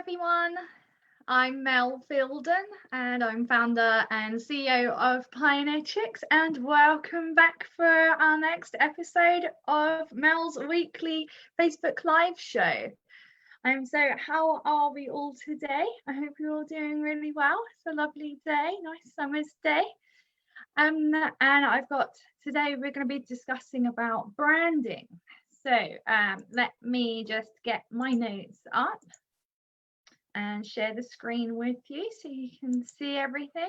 everyone. I'm Mel Fielden and I'm founder and CEO of Pioneer Chicks, and welcome back for our next episode of Mel's weekly Facebook Live show. How are we all today? I hope you're all doing really well. It's a lovely day, nice summer's day. And today we're going to be discussing about branding. So let me just get my notes up and share the screen with you so you can see everything.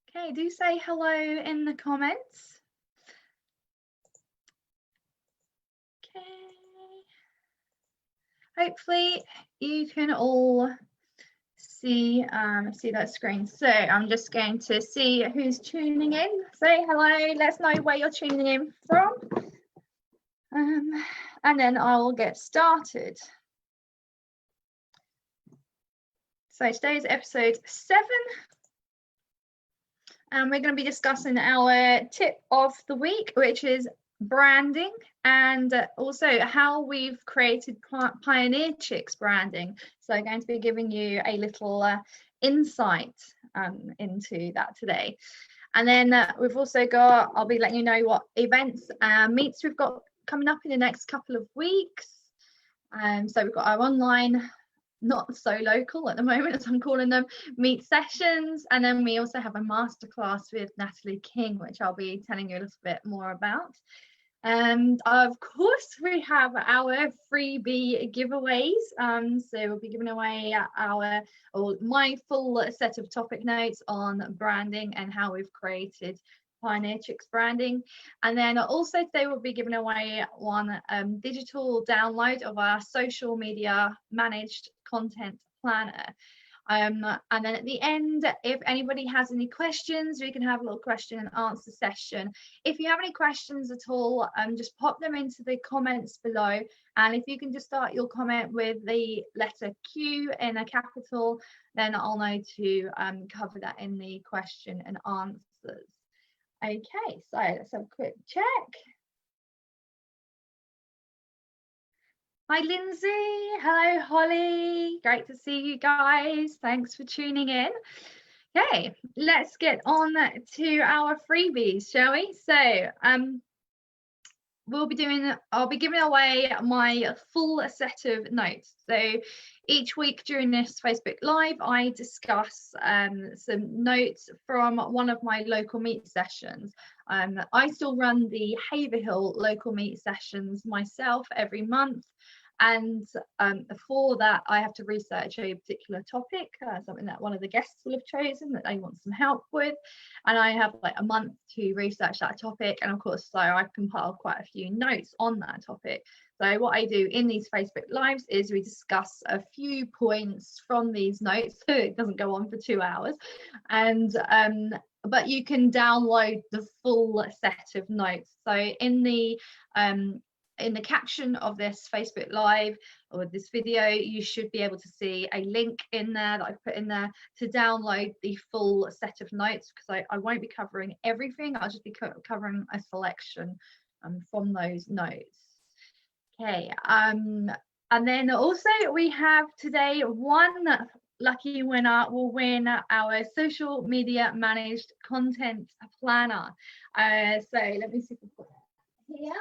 Okay, do say hello in the comments. Okay. Hopefully you can all see that screen. So I'm just going to see who's tuning in. Say hello, let us know where you're tuning in from. And then I'll get started. So today's episode 7. And we're going to be discussing our tip of the week, which is branding, and also how we've created Pioneer Chicks branding. So I'm going to be giving you a little insight into that today. And then I'll be letting you know what events and meets we've got coming up in the next couple of weeks. So we've got our online, not so local at the moment as I'm calling them, meet sessions, and then we also have a masterclass with Natalie King, which I'll be telling you a little bit more about. And of course we have our freebie giveaways. So we'll be giving away my full set of topic notes on branding and how we've created Pioneer Chicks branding. And then also today we'll be giving away one digital download of our social media managed content planner. And then at the end, if anybody has any questions, we can have a little question and answer session. If you have any questions at all, just pop them into the comments below. And if you can just start your comment with the letter Q in a capital, then I'll know to cover that in the question and answers. Okay, so let's have a quick check. Hi, Lindsay. Hello, Holly. Great to see you guys. Thanks for tuning in. Okay, let's get on to our freebies, shall we? So I'll be giving away my full set of notes. So each week during this Facebook Live, I discuss some notes from one of my local meet sessions. I still run the Haverhill local meet sessions myself every month. And for that, I have to research a particular topic, something that one of the guests will have chosen that they want some help with. And I have like a month to research that topic. And of course, so I compile quite a few notes on that topic. So what I do in these Facebook Lives is we discuss a few points from these notes, so it doesn't go on for 2 hours. And but you can download the full set of notes. So in the caption of this Facebook Live or this video, you should be able to see a link in there that I've put in there to download the full set of notes, because I won't be covering everything. I'll just be covering a selection from those notes. Okay, and then also we have today one lucky winner will win our social media managed content planner. So let me see if we've got that here.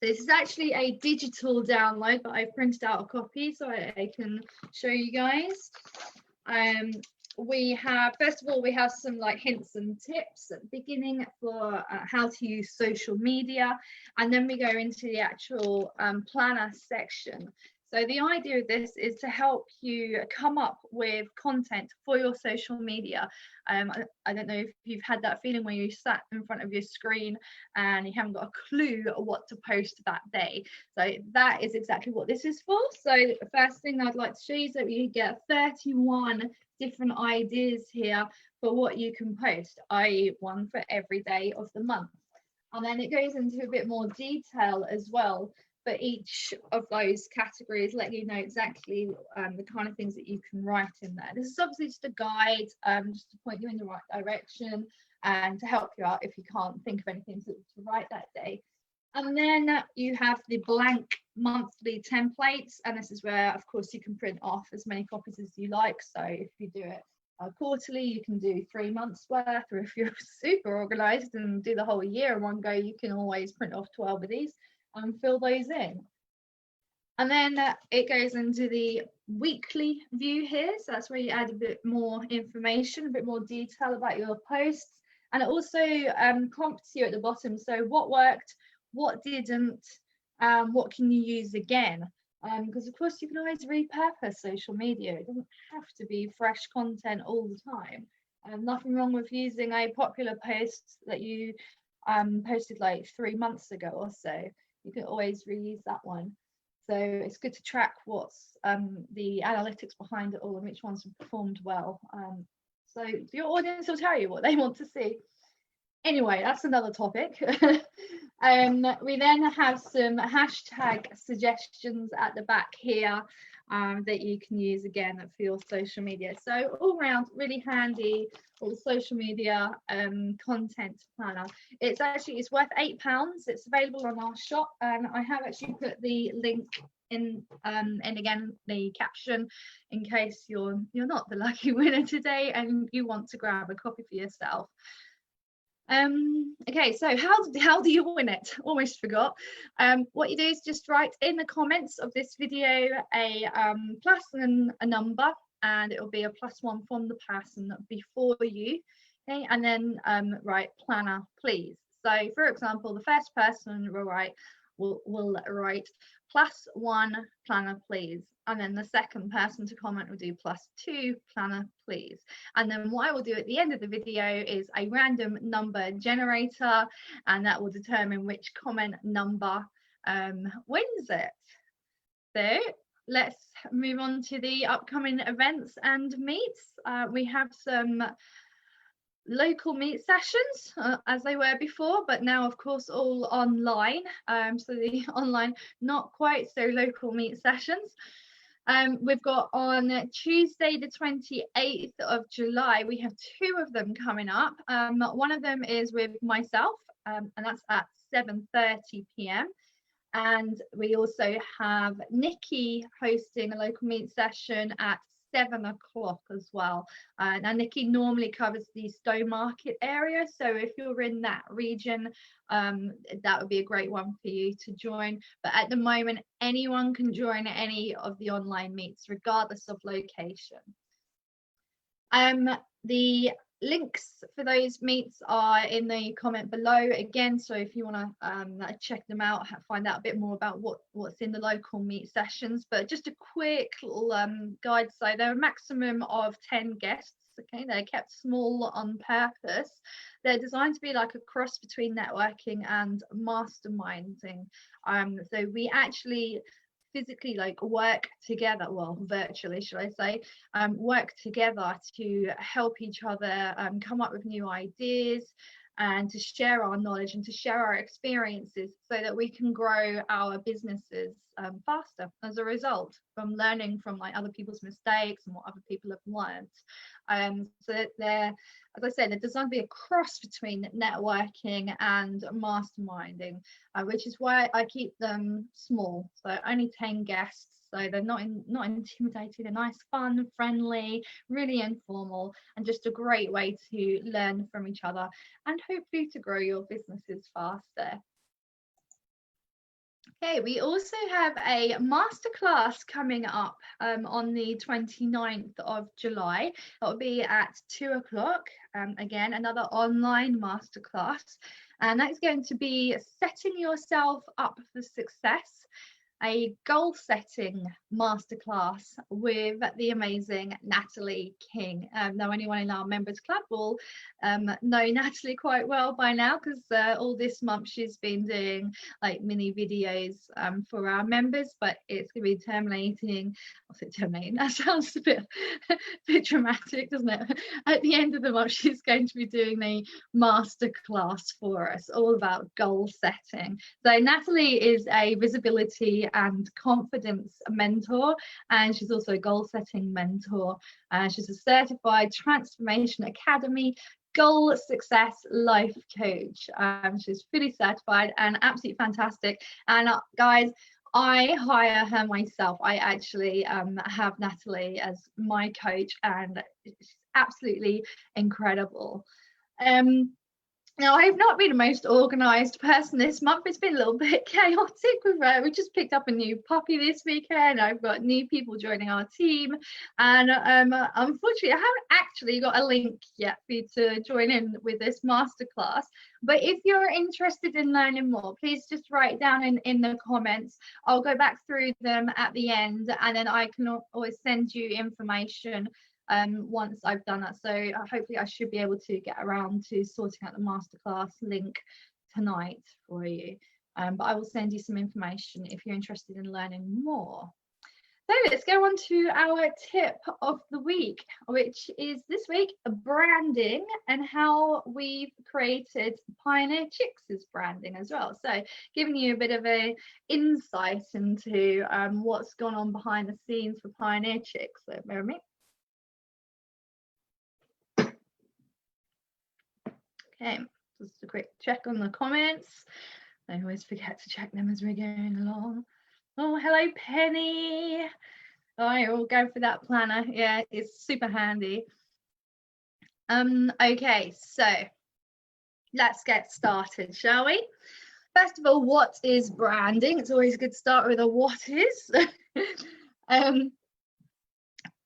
This is actually a digital download, but I've printed out a copy so I can show you guys. First of all, we have some like hints and tips at the beginning for how to use social media, and then we go into the actual planner section. So the idea of this is to help you come up with content for your social media. I don't know if you've had that feeling where you sat in front of your screen and you haven't got a clue what to post that day. So that is exactly what this is for. So the first thing I'd like to show you is that you get 31 different ideas here for what you can post, i.e. one for every day of the month. And then it goes into a bit more detail as well for each of those categories, let you know exactly the kind of things that you can write in there. This is obviously just a guide, just to point you in the right direction and to help you out if you can't think of anything to write that day. And then you have the blank monthly templates, and this is where of course you can print off as many copies as you like. So if you do it quarterly, you can do 3 months worth, or if you're super organized and do the whole year in one go, you can always print off 12 of these and fill those in. And then it goes into the weekly view here, so that's where you add a bit more information, a bit more detail about your posts, and it also prompts you at the bottom, so what worked, what didn't, what can you use again, because of course you can always repurpose social media. It doesn't have to be fresh content all the time. Nothing wrong with using a popular post that you posted like 3 months ago or so. You can always reuse that one. So it's good to track what's the analytics behind it all and which ones have performed well. So your audience will tell you what they want to see. Anyway, that's another topic. We then have some hashtag suggestions at the back here that you can use again for your social media. So all round, really handy little social media content planner. It's worth £8. It's available on our shop, and I have actually put the link in and again the caption in case you're not the lucky winner today and you want to grab a copy for yourself. Okay, so how do you win it? Almost forgot. What you do is just write in the comments of this video a plus and a number, and it will be a +1 from the person before you. Okay, and then write planner please. So for example, the first person will write +1 planner please, and then the second person to comment will do +2 planner please. And then what I will do at the end of the video is a random number generator, and that will determine which comment number wins it. So let's move on to the upcoming events and meets. We have some local meet sessions as they were before, but now of course all online, so the online not quite so local meet sessions. We've got on Tuesday the 28th of July, we have 2 of them coming up. One of them is with myself, and that's at 7:30 p.m. and we also have Nikki hosting a local meet session at 7 o'clock as well. Now Nikki normally covers the Stowmarket area, so if you're in that region, that would be a great one for you to join. But at the moment, anyone can join any of the online meets regardless of location. The links for those meets are in the comment below again, so if you want to check them out, find out a bit more about what's in the local meet sessions. But just a quick little guide, so they're a maximum of 10 guests. Okay, they're kept small on purpose. They're designed to be like a cross between networking and masterminding. So we actually physically work together, well virtually should I say, work together to help each other come up with new ideas and to share our knowledge and to share our experiences so that we can grow our businesses faster as a result from learning from other people's mistakes and what other people have learned. So they're, as I said, they're designed to be a cross between networking and masterminding, which is why I keep them small, so only 10 guests. So they're not intimidating, they're nice, fun, friendly, really informal, and just a great way to learn from each other and hopefully to grow your businesses faster. Okay, we also have a masterclass coming up on the 29th of July. That will be at 2 o'clock. Again, another online masterclass, and that's going to be setting yourself up for success, a goal setting masterclass with the amazing Natalie King. Now anyone in our members club will know Natalie quite well by now, because all this month she's been doing mini videos for our members, but it's going to be terminating, that sounds a bit dramatic, doesn't it? At the end of the month she's going to be doing a masterclass for us all about goal setting. So Natalie is a visibility and confidence mentor, and she's also a goal setting mentor. She's a certified Transformation Academy goal success life coach. She's fully certified and absolutely fantastic. And guys, I hire her myself. I actually have Natalie as my coach, and it's absolutely incredible. Now, I've not been the most organised person this month. It's been a little bit chaotic with we just picked up a new puppy this weekend. I've got new people joining our team, and unfortunately, I haven't actually got a link yet for you to join in with this masterclass. But if you're interested in learning more, please just write it down in the comments. I'll go back through them at the end, and then I can always send you information once I've done that. So hopefully I should be able to get around to sorting out the masterclass link tonight for you. But I will send you some information if you're interested in learning more. So let's go on to our tip of the week, which is this week branding, and how we've created Pioneer Chicks' branding as well. So giving you a bit of a insight into what's gone on behind the scenes for Pioneer Chicks. So bear with me. Okay, just a quick check on the comments. I always forget to check them as we're going along. Oh, hello, Penny. Oh, you're going for that planner. Yeah, it's super handy. Okay, so let's get started, shall we? First of all, what is branding? It's always good to start with a what is.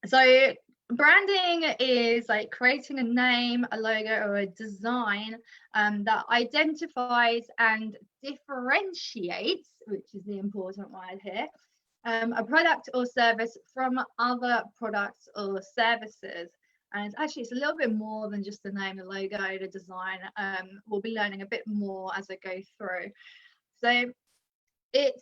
So branding is like creating a name, a logo, or a design that identifies and differentiates, which is the important word here, a product or service from other products or services. And actually, it's a little bit more than just the name, the logo, the design. We'll be learning a bit more as I go through. So it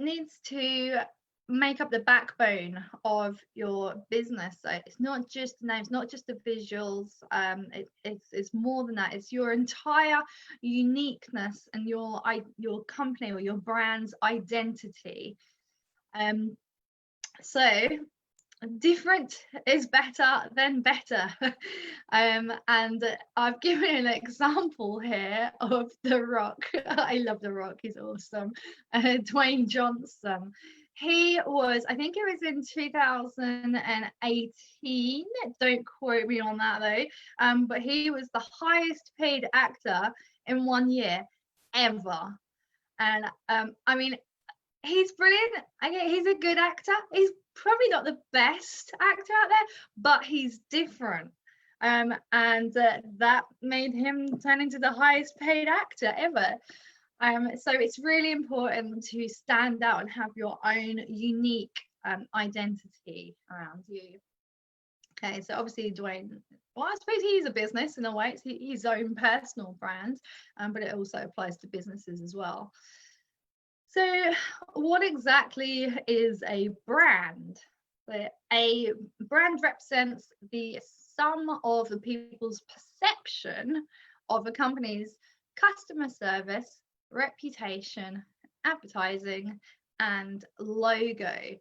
needs to make up the backbone of your business. So it's not just the names, not just the visuals. It's more than that. It's your entire uniqueness and your company or your brand's identity. So different is better than better. And I've given an example here of The Rock. I love The Rock, he's awesome. Dwayne Johnson. He was, I think it was in 2018, don't quote me on that though, but he was the highest paid actor in 1 year ever. And I mean, he's brilliant. Okay, he's a good actor. He's probably not the best actor out there, but he's different. And that made him turn into the highest paid actor ever. So it's really important to stand out and have your own unique identity around you. Okay, so obviously Dwayne, well, I suppose he's a business in a way. It's his own personal brand, but it also applies to businesses as well. So what exactly is a brand? A brand represents the sum of the people's perception of a company's customer service, reputation, advertising, and logo.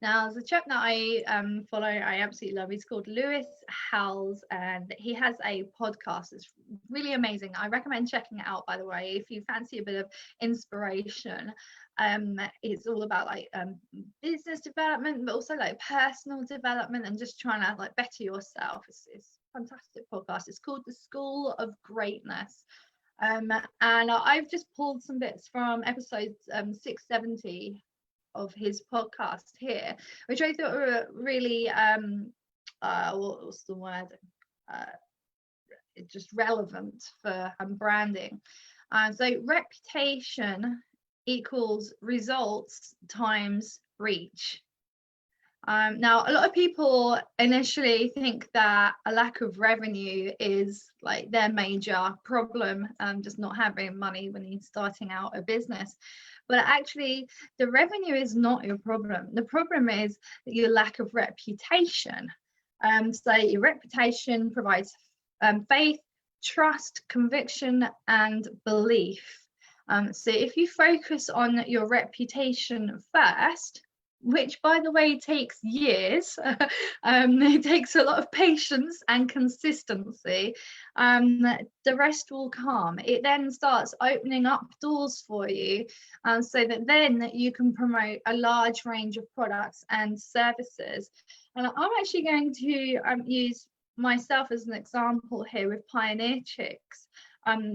Now, there's a chap that I follow, I absolutely love. He's called Lewis Howes, and he has a podcast. It's really amazing. I recommend checking it out, by the way, if you fancy a bit of inspiration. It's all about like business development, but also like personal development and just trying to like better yourself. It's a fantastic podcast. It's called The School of Greatness. And I've just pulled some bits from episodes 670 of his podcast here, which I thought were really what's the word, just relevant for branding. So reputation equals results times reach. Now, a lot of people initially think that a lack of revenue is like their major problem, just not having money when you're starting out a business. But actually, the revenue is not your problem. The problem is your lack of reputation. So your reputation provides faith, trust, conviction, and belief. So if you focus on your reputation first, which by the way takes years. It takes a lot of patience and consistency. The rest will come. It then starts opening up doors for you, so that then you can promote a large range of products and services. And I'm actually going to use myself as an example here with Pioneer Chicks.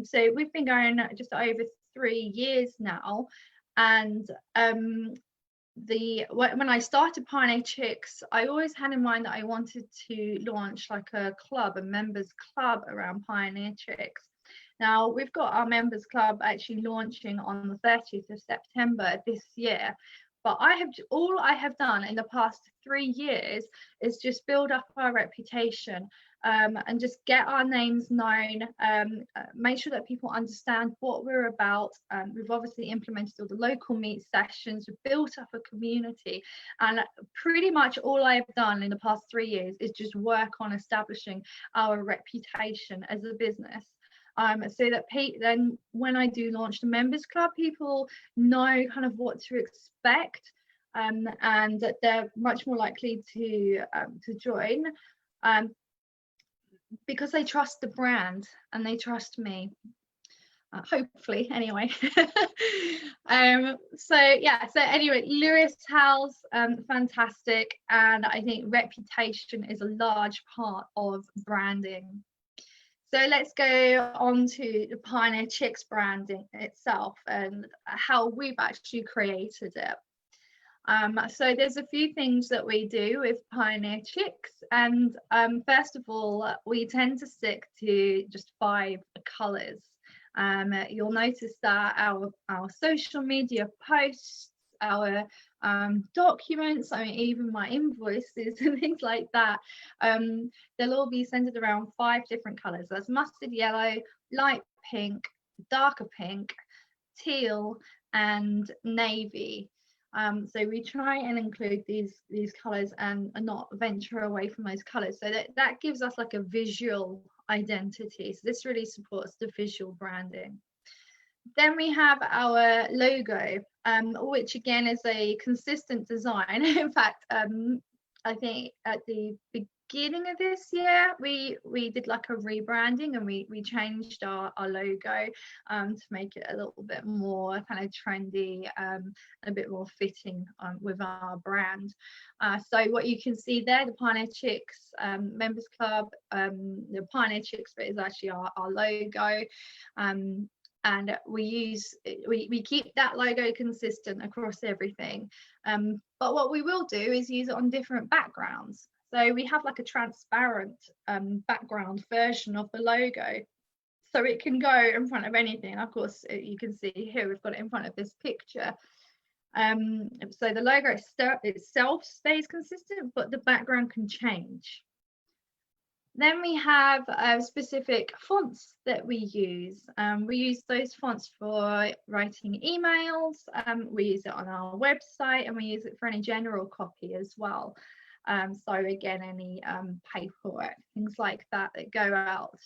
So we've been going just over 3 years now, and when I started Pioneer Chicks, I always had in mind that I wanted to launch like a club, a members club around Pioneer Chicks. Now we've got our members club actually launching on the 30th of September this year. But all I have done in the past 3 years is just build up our reputation, and just get our names known, make sure that people understand what we're about. We've obviously implemented all the local meet sessions, we've built up a community, and pretty much all I've done in the past 3 years is just work on establishing our reputation as a business. So that then when I do launch the members club, people know kind of what to expect, and that they're much more likely to join, because they trust the brand and they trust me, hopefully anyway. So anyway, Lewis House, fantastic, and I think reputation is a large part of branding. So let's go on to the Pioneer Chicks branding itself and how we've actually created it. So there's a few things that we do with Pioneer Chicks, and first of all, we tend to stick to just 5 colours. You'll notice that our social media posts, our documents, I mean even my invoices and things like that, they'll all be centered around 5 different colours. That's mustard yellow, light pink, darker pink, teal, and navy. So we try and include these colours and not venture away from those colours, so that gives us like a visual identity. So this really supports the visual branding. Then we have our logo, which again is a consistent design. In fact, I think at the beginning of this year we did like a rebranding, and we changed our logo to make it a little bit more kind of trendy, a bit more fitting with our brand. So what you can see there, the Pioneer Chicks members club, the Pioneer Chicks bit is actually our logo, and we keep that logo consistent across everything, but what we will do is use it on different backgrounds. So we have like a transparent background version of the logo, so it can go in front of anything. Of course, you can see here we've got it in front of this picture. So the logo itself stays consistent, but the background can change. Then we have specific fonts that we use. We use those fonts for writing emails, we use it on our website, and we use it for any general copy as well. So again, any paperwork, things like that go out.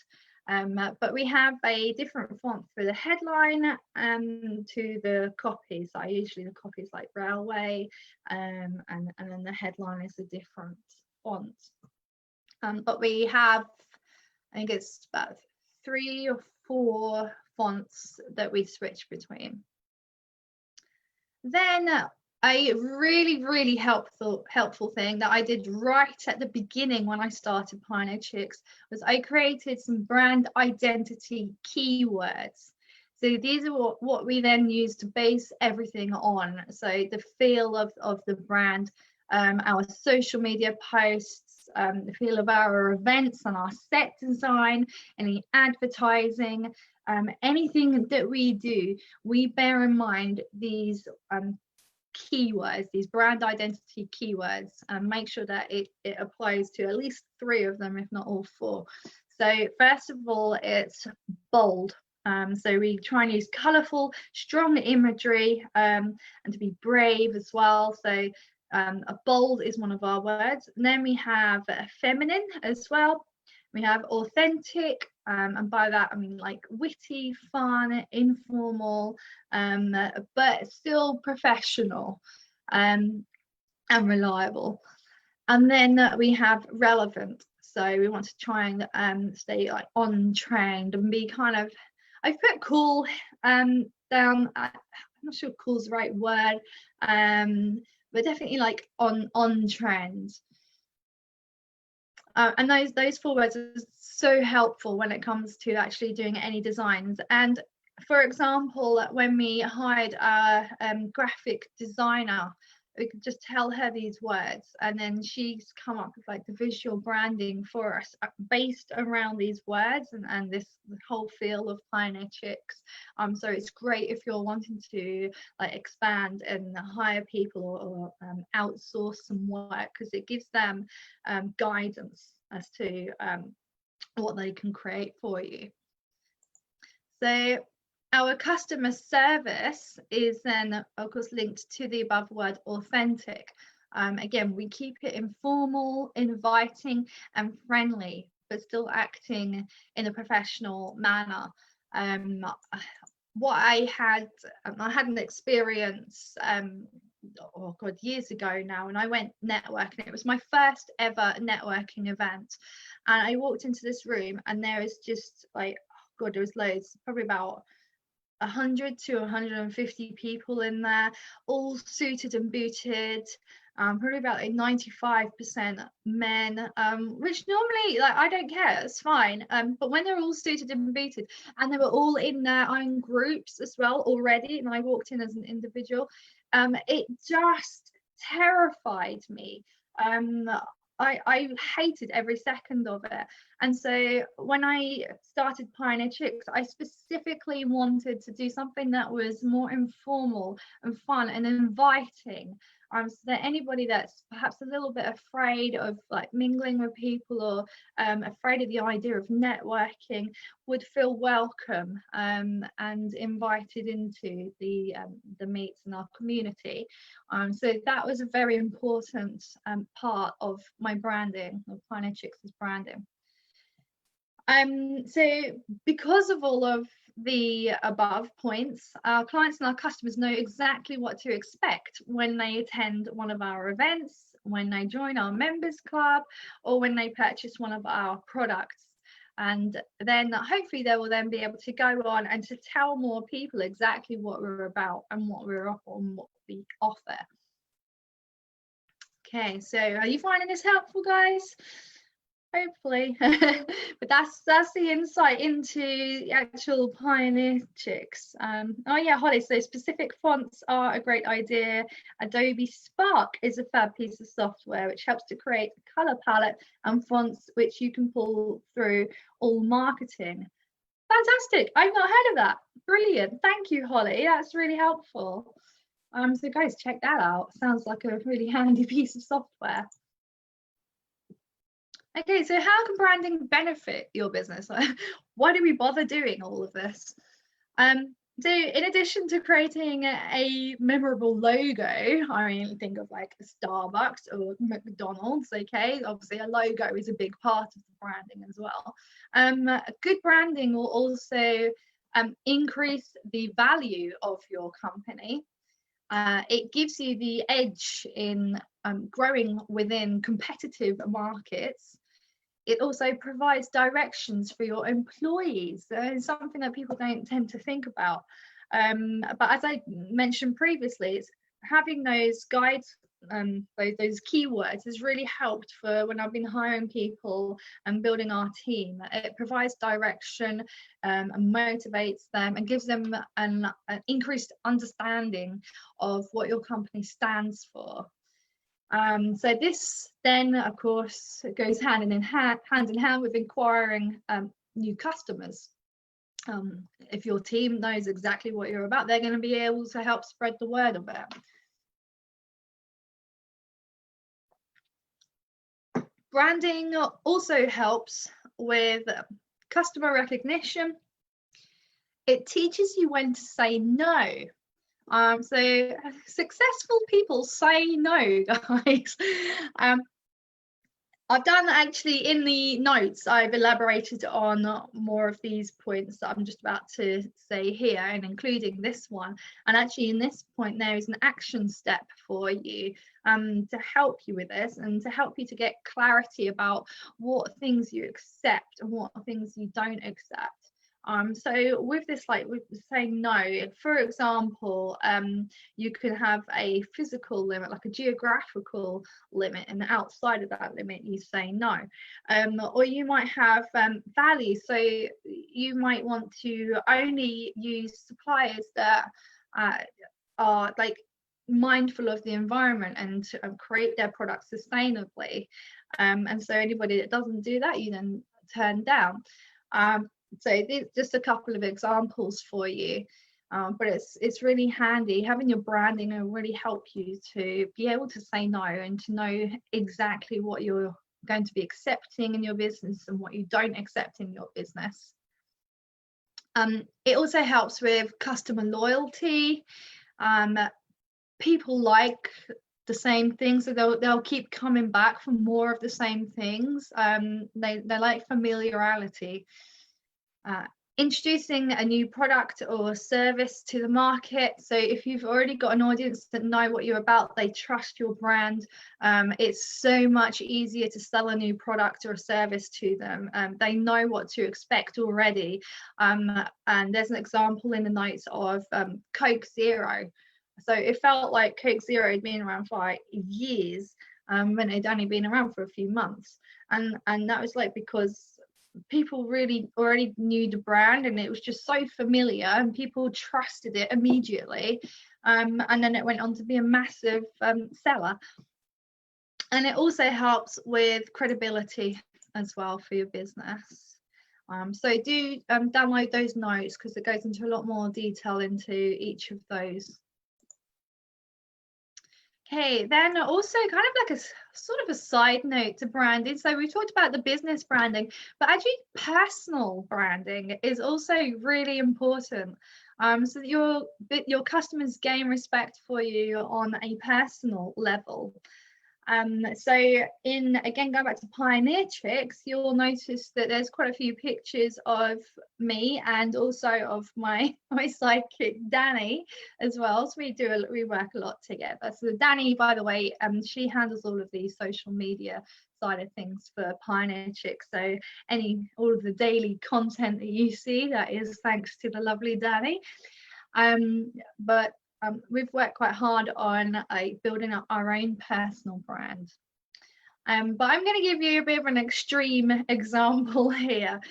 But we have a different font for the headline to the copy. So usually the copy is like railway, and then the headline is a different font. But we have, I think it's about 3 or 4 fonts that we switch between. Then a really helpful thing that I did right at the beginning when I started Pioneer Chicks was I created some brand identity keywords. So these are what we then use to base everything on. So the feel of the brand, our social media posts, the feel of our events and our set design, any advertising, anything that we do, we bear in mind these keywords, these brand identity keywords, and make sure that it applies to at least 3 of them, if not all 4. So first of all, it's bold. So we try and use colourful, strong imagery, and to be brave as well. So a bold is one of our words. And then we have feminine as well. We have authentic, and by that I mean like witty, fun, informal, but still professional. and reliable. And then we have relevant. So we want to try and stay like on trend and be kind of, I've put cool down. I'm not sure cool's the right word, but definitely like on trend. And those 4 words are so helpful when it comes to actually doing any designs. And for example, when we hired a graphic designer, we could just tell her these words, and then she's come up with like the visual branding for us based around these words and this the whole feel of Pioneer Chicks. So it's great if you're wanting to like expand and hire people or outsource some work, because it gives them guidance as to what they can create for you. So our customer service is then, of course, linked to the above word authentic. Again, we keep it informal, inviting, and friendly, but still acting in a professional manner. What I had an experience, oh God, years ago now, and I went networking. It was my first ever networking event, and I walked into this room, and there was just like, oh God, there was loads, probably about 100 to 150 people in there, all suited and booted, probably about like 95% men, which normally, like, I don't care, it's fine, but when they're all suited and booted and they were all in their own groups as well already, and I walked in as an individual, it just terrified me. I hated every second of it. And so when I started Pioneer Chicks, I specifically wanted to do something that was more informal and fun and inviting. So that anybody that's perhaps a little bit afraid of like mingling with people, or afraid of the idea of networking, would feel welcome and invited into the meets in our community. So that was a very important part of my branding, of Pioneer Chicks' branding. So because of all of the above points, our clients and our customers know exactly what to expect when they attend one of our events, when they join our members club, or when they purchase one of our products. And then hopefully they will then be able to go on and to tell more people exactly what we're about and what we're and what we offer. Okay, so are you finding this helpful, guys? Hopefully. But that's the insight into the actual Pioneer Chicks. Oh yeah, Holly, so specific fonts are a great idea. Adobe Spark is a fab piece of software which helps to create a color palette and fonts which you can pull through all marketing. Fantastic. I've not heard of that. Brilliant. Thank you, Holly. That's really helpful. So guys, check that out. Sounds like a really handy piece of software. Okay, so how can branding benefit your business? Why do we bother doing all of this? So in addition to creating a memorable logo, I mean, think of like Starbucks or McDonald's, okay? Obviously a logo is a big part of the branding as well. Good branding will also increase the value of your company. It gives you the edge in growing within competitive markets. It also provides directions for your employees. It's something that people don't tend to think about. But as I mentioned previously, it's having those guides, those keywords has really helped for when I've been hiring people and building our team. It provides direction and motivates them and gives them an increased understanding of what your company stands for. So this then, of course, goes hand in hand with acquiring new customers. If your team knows exactly what you're about, they're going to be able to help spread the word of it. Branding also helps with customer recognition. It teaches you when to say no. So successful people say no, guys. I've done actually in the notes, I've elaborated on more of these points that I'm just about to say here, and including this one. And actually in this point, there is an action step for you to help you with this and to help you to get clarity about what things you accept and what things you don't accept. So with this, like with saying no, for example, you could have a physical limit, like a geographical limit, and outside of that limit you say no. Or you might have values, so you might want to only use suppliers that are like mindful of the environment and to create their products sustainably, and so anybody that doesn't do that you then turn down. So these just a couple of examples for you, but it's really handy. Having your branding will really help you to be able to say no and to know exactly what you're going to be accepting in your business and what you don't accept in your business. It also helps with customer loyalty. People like the same things, so they'll keep coming back for more of the same things. They like familiarity. Introducing a new product or service to the market. So if you've already got an audience that know what you're about, they trust your brand, it's so much easier to sell a new product or a service to them. They know what to expect already. And there's an example in the notes of Coke Zero. So it felt like Coke Zero had been around for like years, when it'd only been around for a few months. And that was like because people really already knew the brand and it was just so familiar and people trusted it immediately, and then it went on to be a massive seller. And it also helps with credibility as well for your business. So do download those notes because it goes into a lot more detail into each of those. Okay, then also kind of like a sort of a side note to branding. So we talked about the business branding, but actually personal branding is also really important. So that your customers gain respect for you on a personal level. So again, going back to Pioneer Chicks, you'll notice that there's quite a few pictures of me and also of my sidekick Danny as well. So we work a lot together. So Danny, by the way, she handles all of the social media side of things for Pioneer Chicks. So all of the daily content that you see, that is thanks to the lovely Danny. But we've worked quite hard on building up our own personal brand. But I'm going to give you a bit of an extreme example here.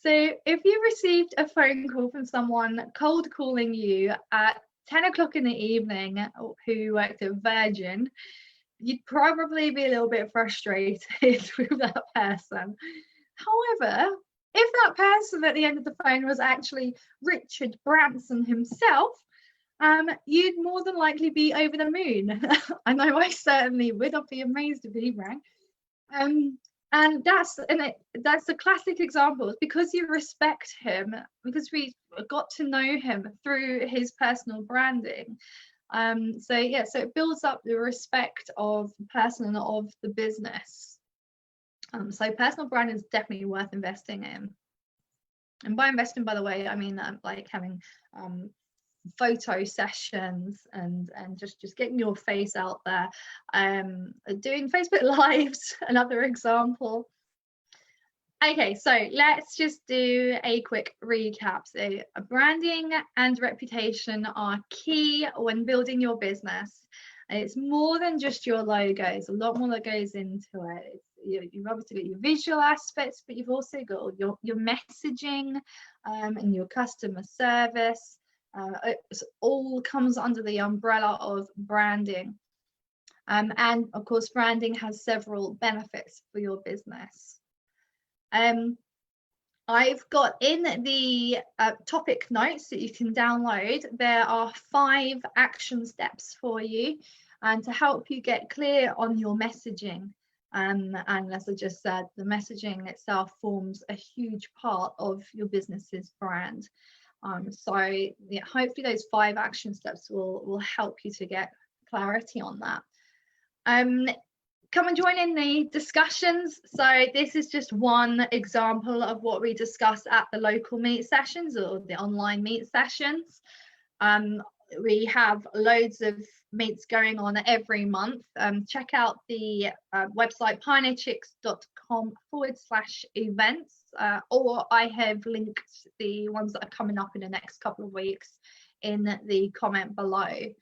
So if you received a phone call from someone cold calling you at 10 o'clock in the evening who worked at Virgin, you'd probably be a little bit frustrated with that person. However, if that person at the end of the phone was actually Richard Branson himself, you'd more than likely be over the moon. I know I certainly would. I'd be amazed if he rang. And that's the classic example. It's because you respect him, because we got to know him through his personal branding. So it builds up the respect of the person and of the business. So personal branding is definitely worth investing in. And by investing, by the way, I mean like having photo sessions and just getting your face out there, doing Facebook Lives, another example. Okay, so let's just do a quick recap. So branding and reputation are key when building your business. It's more than just your logos, a lot more that goes into it. You've obviously got your visual aspects, but you've also got your messaging and your customer service. It all comes under the umbrella of branding. And of course, branding has several benefits for your business. I've got in the topic notes that you can download, there are 5 action steps for you and to help you get clear on your messaging. And as I just said, the messaging itself forms a huge part of your business's brand. So yeah, hopefully those 5 action steps will help you to get clarity on that. come and join in the discussions. So this is just one example of what we discuss at the local meet sessions or the online meet sessions. We have loads of meets going on every month. Check out the website pioneerchicks.com/events, or I have linked the ones that are coming up in the next couple of weeks in the comment below.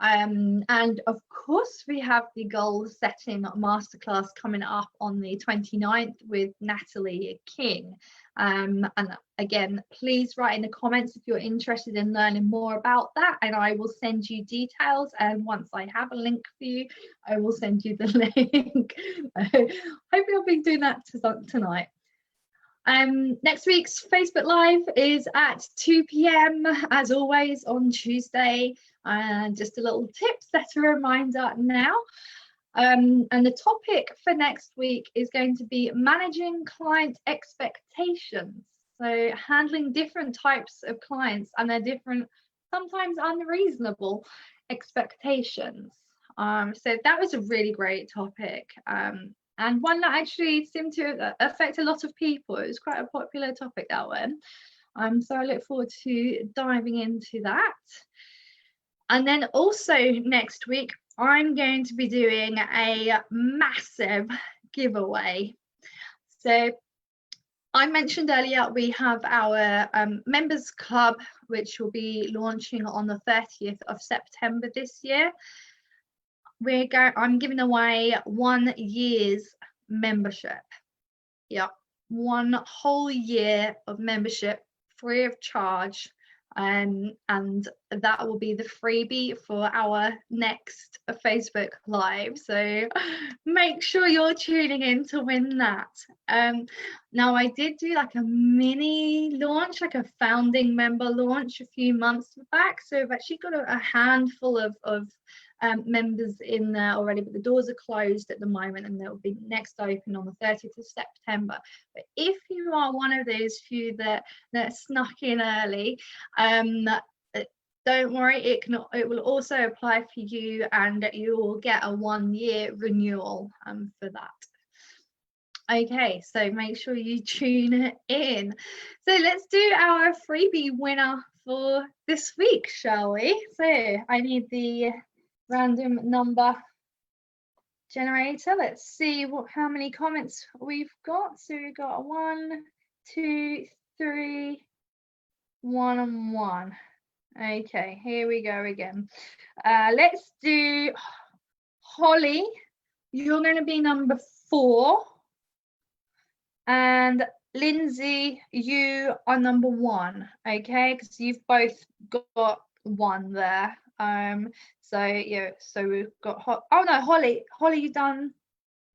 And of course we have the goal setting masterclass coming up on the 29th with Natalie King. And again, please write in the comments if you're interested in learning more about that, and I will send you details, and once I have a link for you I will send you the link. Hopefully I'll be doing that tonight. Next week's Facebook Live is at 2 p.m. as always on Tuesday, and just a little tip, set a reminder now. And the topic for next week is going to be managing client expectations. So handling different types of clients and their different, sometimes unreasonable expectations. So that was a really great topic. And one that actually seemed to affect a lot of people. It was quite a popular topic, that one. So I look forward to diving into that. And then also next week, I'm going to be doing a massive giveaway. So I mentioned earlier, we have our members club, which will be launching on the 30th of September this year. I'm giving away 1 year's membership. Yeah, 1 whole year of membership free of charge. And that will be the freebie for our next Facebook Live. So make sure you're tuning in to win that. Now I did do like a mini launch, like a founding member launch a few months back. So I've actually got a handful of members in there already, but the doors are closed at the moment and they'll be next open on the 30th of September. But if you are one of those few that snuck in early, don't worry, it will also apply for you, and you will get a 1-year renewal for that. Okay, so make sure you tune in. So let's do our freebie winner for this week, shall we? So I need the random number generator. Let's see how many comments we've got. So we've got 1, 2, 3, 1 and 1. Okay, here we go again. Let's do Holly. You're going to be number 4. And Lindsay, you are number 1. Okay, because you've both got 1 there. So yeah, so we've got oh no, Holly, you've done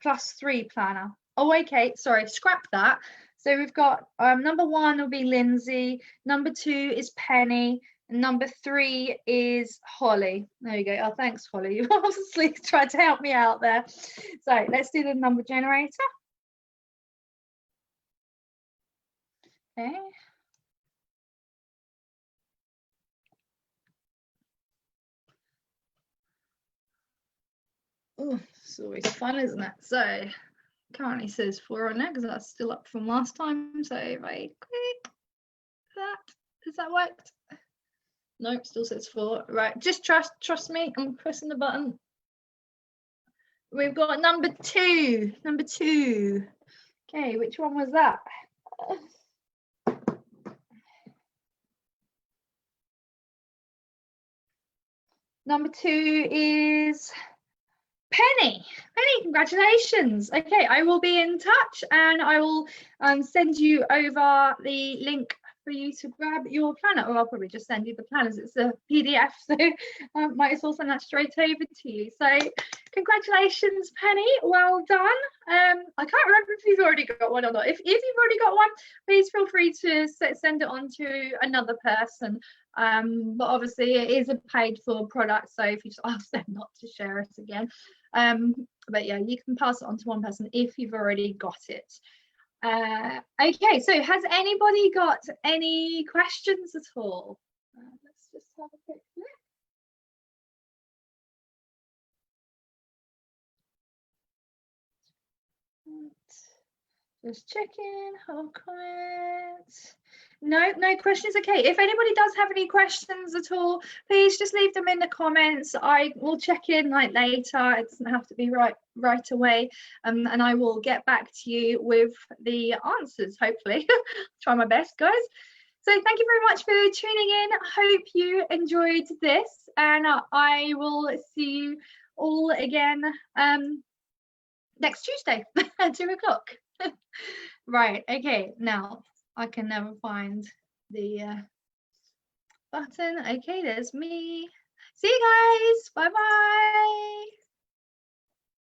+3 planner. Oh, okay, sorry, scrap that. So we've got number 1 will be Lindsay, number 2 is Penny, and number 3 is Holly. There you go. Oh, thanks, Holly. You obviously tried to help me out there. So let's do the number generator. Okay. Oh, it's always fun, isn't it? So currently says 4 on there because that's still up from last time. So if I click that, has that worked? No, still says 4. Right, just trust me, I'm pressing the button. We've got number 2. Okay, which one was that? Number 2 is Penny. Congratulations. Okay, I will be in touch and I will send you over the link for you to grab your planner, or I'll probably just send you the planners. It's a PDF, so might as well send that straight over to you. So congratulations, Penny, well done. I can't remember if you've already got one or not. If you've already got one, please feel free to send it on to another person. But obviously it is a paid for product, so if you just ask them not to share it again, but yeah, you can pass it on to one person if you've already got it. Okay, so has anybody got any questions at all? Let's just have a quick look. Just checking our comments. No questions. Okay, if anybody does have any questions at all, please just leave them in the comments. I will check in like later. It doesn't have to be right away, and I will get back to you with the answers, hopefully. Try my best, guys. So thank you very much for tuning in. I hope you enjoyed this, and I will see you all again next Tuesday at 2 o'clock. Right, okay, now I can never find the button. Okay, there's me. See you guys. Bye bye.